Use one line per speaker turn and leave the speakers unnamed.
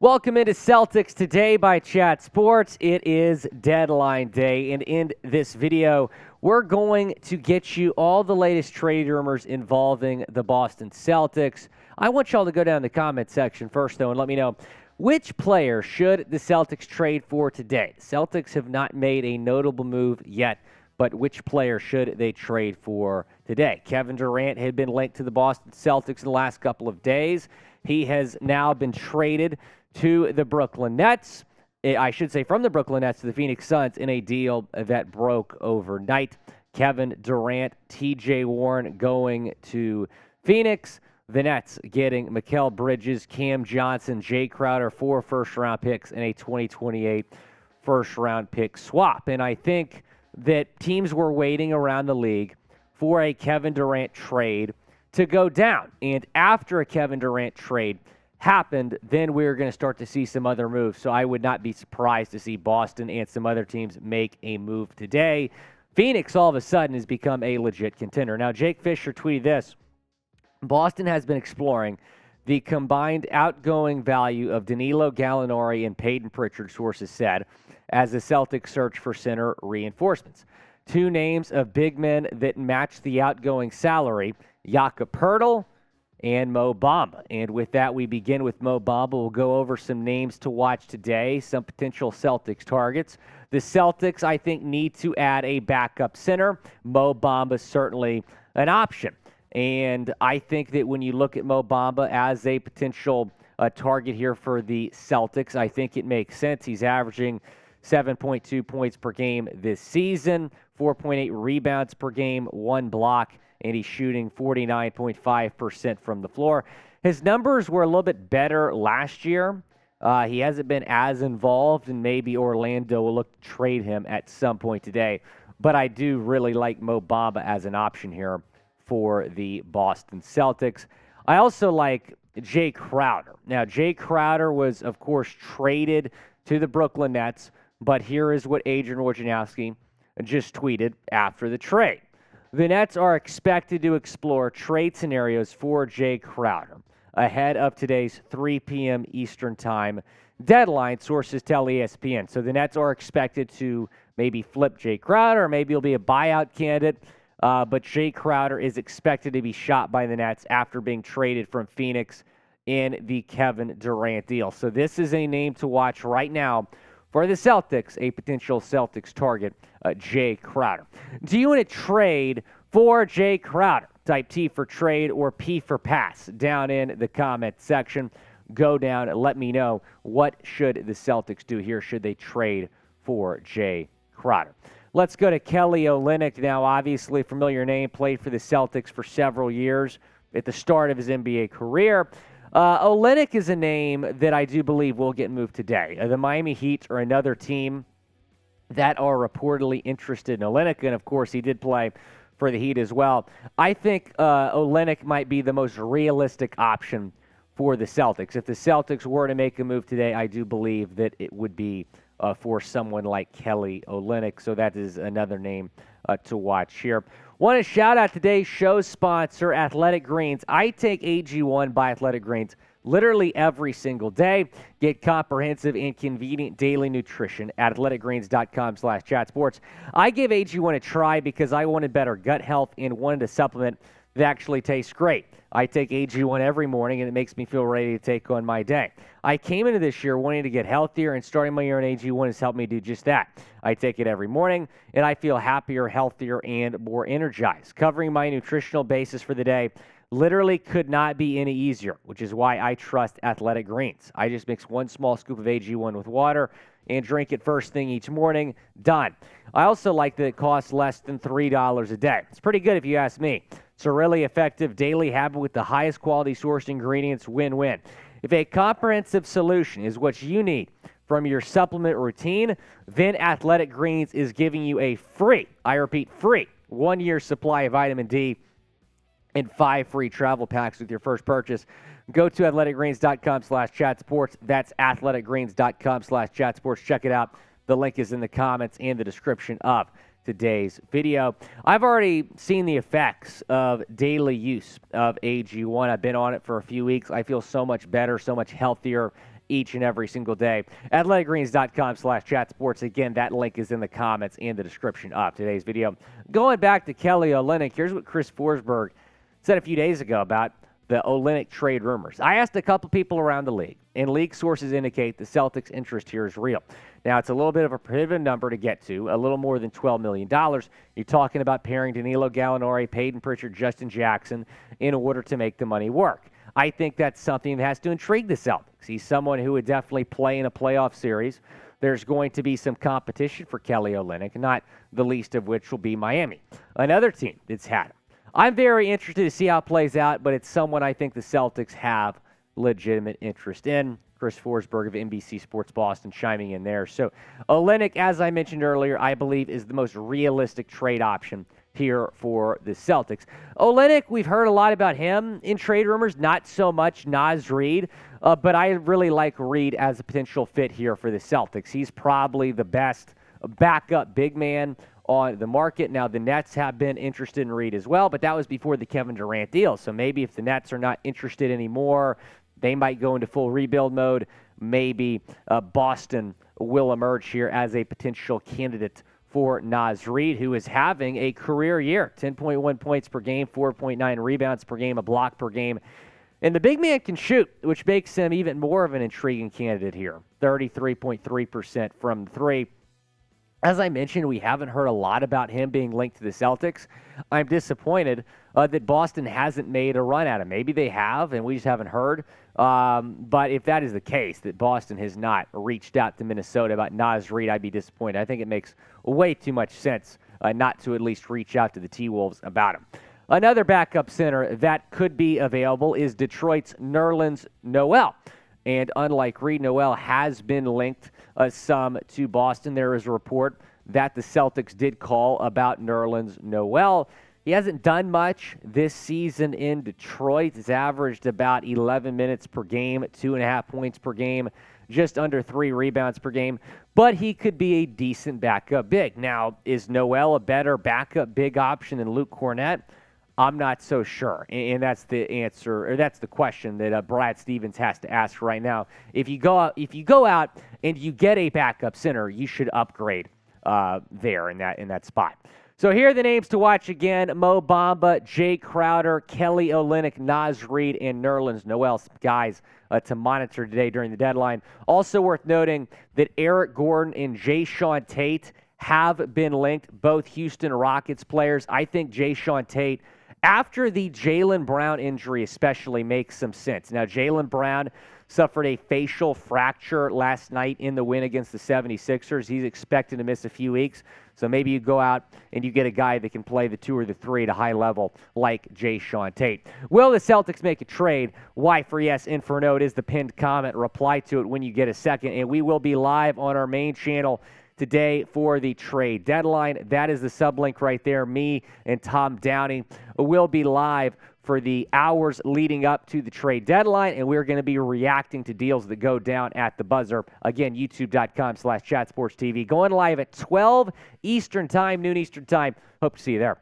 Welcome into Celtics Today by Chat Sports. It is deadline day, and in this video, we're going to get you all the latest trade rumors involving the Boston Celtics. I want y'all to go down in the comment section first, though, and let me know which player should the Celtics trade for today. The Celtics have not made a notable move yet, but which player should they trade for today? Kevin Durant had been linked to the Boston Celtics in the last couple of days. He has now been traded to the Brooklyn Nets. I should say from the Brooklyn Nets to the Phoenix Suns in a deal that broke overnight. Kevin Durant, TJ Warren going to Phoenix. The Nets getting Mikal Bridges, Cam Johnson, Jae Crowder, 4 first-round picks, and a 2028 first-round pick swap. And I think that teams were waiting around the league for a Kevin Durant trade to go down. And after a Kevin Durant trade happened, then we're going to start to see some other moves. So I would not be surprised to see Boston and some other teams make a move today. Phoenix all of a sudden has become a legit contender. Now, Jake Fisher tweeted this. Boston has been exploring the combined outgoing value of Danilo Gallinari and Payton Pritchard, sources said, as the Celtics search for center reinforcements. 2 names of big men that match the outgoing salary, Jakob Poeltl and Mo Bamba. And with that, we begin with Mo Bamba. We'll go over some names to watch today, some potential Celtics targets. The Celtics, I think, need to add a backup center. Mo Bamba is certainly an option. And I think that when you look at Mo Bamba as a potential target here for the Celtics, I think it makes sense. He's averaging 7.2 points per game this season, 4.8 rebounds per game, 1 block, and he's shooting 49.5% from the floor. His numbers were a little bit better last year. He hasn't been as involved, and maybe Orlando will look to trade him at some point today. But I do really like Mo Bamba as an option here for the Boston Celtics. I also like Jae Crowder. Now, Jae Crowder was, of course, traded to the Brooklyn Nets, but here is what Adrian Wojnarowski just tweeted after the trade. The Nets are expected to explore trade scenarios for Jae Crowder ahead of today's 3 p.m. Eastern Time deadline, sources tell ESPN. So the Nets are expected to maybe flip Jae Crowder, or maybe he'll be a buyout candidate. But Jae Crowder is expected to be shot by the Nets after being traded from Phoenix in the Kevin Durant deal. So this is a name to watch right now for the Celtics, a potential Celtics target, Jae Crowder. Do you want to trade for Jae Crowder? Type T for trade or P for pass down in the comment section. Go down and let me know, what should the Celtics do here? Should they trade for Jae Crowder? Let's go to Kelly Olynyk now. Obviously, familiar name, played for the Celtics for several years at the start of his NBA career. Olynyk is a name that I do believe will get moved today. The Miami Heat are another team that are reportedly interested in Olynyk, and of course he did play for the Heat as well. I think Olynyk might be the most realistic option for the Celtics. If the Celtics were to make a move today, I do believe that it would be for someone like Kelly Olynyk. So that is another name to watch here. Want to shout out today's show sponsor, Athletic Greens. I take AG1 by Athletic Greens literally every single day. Get comprehensive and convenient daily nutrition at athleticgreens.com/chatsports. I give AG1 a try because I wanted better gut health and wanted a supplement that actually tastes great. I take AG1 every morning, and it makes me feel ready to take on my day. I came into this year wanting to get healthier, and starting my year on AG1 has helped me do just that. I take it every morning, and I feel happier, healthier, and more energized. Covering my nutritional basis for the day literally could not be any easier, which is why I trust Athletic Greens. I just mix 1 small scoop of AG1 with water and drink it first thing each morning. Done. I also like that it costs less than $3 a day. It's pretty good if you ask me. It's a really effective daily habit with the highest quality sourced ingredients. Win-win. If a comprehensive solution is what you need from your supplement routine, then Athletic Greens is giving you a free, I repeat, free 1-year supply of vitamin D and 5 free travel packs with your first purchase. Go to athleticgreens.com/chatsports. That's athleticgreens.com/chatsports. Check it out. The link is in the comments and the description of today's video. I've already seen the effects of daily use of AG1. I've been on it for a few weeks. I feel so much better, so much healthier, each and every single day. athleticgreens.com/chatsports. Again, that link is in the comments and the description of today's video. Going back to Kelly Olynyk, here's what Chris Forsberg said a few days ago about the Olynyk trade rumors. I asked a couple people around the league, and league sources indicate the Celtics' interest here is real. Now, it's a little bit of a prohibitive number to get to, a little more than $12 million. You're talking about pairing Danilo Gallinari, Payton Pritchard, Justin Jackson in order to make the money work. I think that's something that has to intrigue the Celtics. He's someone who would definitely play in a playoff series. There's going to be some competition for Kelly Olynyk, not the least of which will be Miami, another team that's had him. I'm very interested to see how it plays out, but it's someone I think the Celtics have legitimate interest in. Chris Forsberg of NBC Sports Boston chiming in there. So Olynyk, as I mentioned earlier, I believe is the most realistic trade option here for the Celtics. Olynyk, we've heard a lot about him in trade rumors, not so much Naz Reid, but I really like Reid as a potential fit here for the Celtics. He's probably the best backup big man on the market. Now, the Nets have been interested in Reid as well, but that was before the Kevin Durant deal. So maybe if the Nets are not interested anymore, they might go into full rebuild mode. Maybe Boston will emerge here as a potential candidate for Naz Reid, who is having a career year. 10.1 points per game, 4.9 rebounds per game, a block per game. And the big man can shoot, which makes him even more of an intriguing candidate here. 33.3% from three. As I mentioned, we haven't heard a lot about him being linked to the Celtics. I'm disappointed that Boston hasn't made a run at him. Maybe they have, and we just haven't heard. But if that is the case, that Boston has not reached out to Minnesota about Naz Reid, I'd be disappointed. I think it makes way too much sense not to at least reach out to the T-Wolves about him. Another backup center that could be available is Detroit's Nerlens Noel. And unlike Reid, Noel has been linked some to Boston. There is a report that the Celtics did call about Nerlens Noel. He hasn't done much this season in Detroit. He's averaged about 11 minutes per game, 2.5 points per game, just under 3 rebounds per game. But he could be a decent backup big. Now, is Noel a better backup big option than Luke Kornet? I'm not so sure, and that's the answer, or that's the question that Brad Stevens has to ask right now. If you go out and you get a backup center, you should upgrade there in that spot. So here are the names to watch again: Mo Bamba, Jae Crowder, Kelly Olynyk, Naz Reid, and Nerlens Noel. Some guys to monitor today during the deadline. Also worth noting that Eric Gordon and Jae'Sean Tate have been linked, both Houston Rockets players. I think Jae'Sean Tate, after the Jaylen Brown injury especially, makes some sense. Now, Jaylen Brown suffered a facial fracture last night in the win against the 76ers. He's expected to miss a few weeks. So maybe you go out and you get a guy that can play the 2 or the 3 at a high level like Jae'Sean Tate. Will the Celtics make a trade? Why for yes and for no? It is the pinned comment. Reply to it when you get a second. And we will be live on our main channel today for the trade deadline. That is the sublink right there. Me and Tom Downey will be live for the hours leading up to the trade deadline, and we're going to be reacting to deals that go down at the buzzer. Again, youtube.com/chatsportstv. Going live at 12 Eastern Time, noon Eastern Time. Hope to see you there.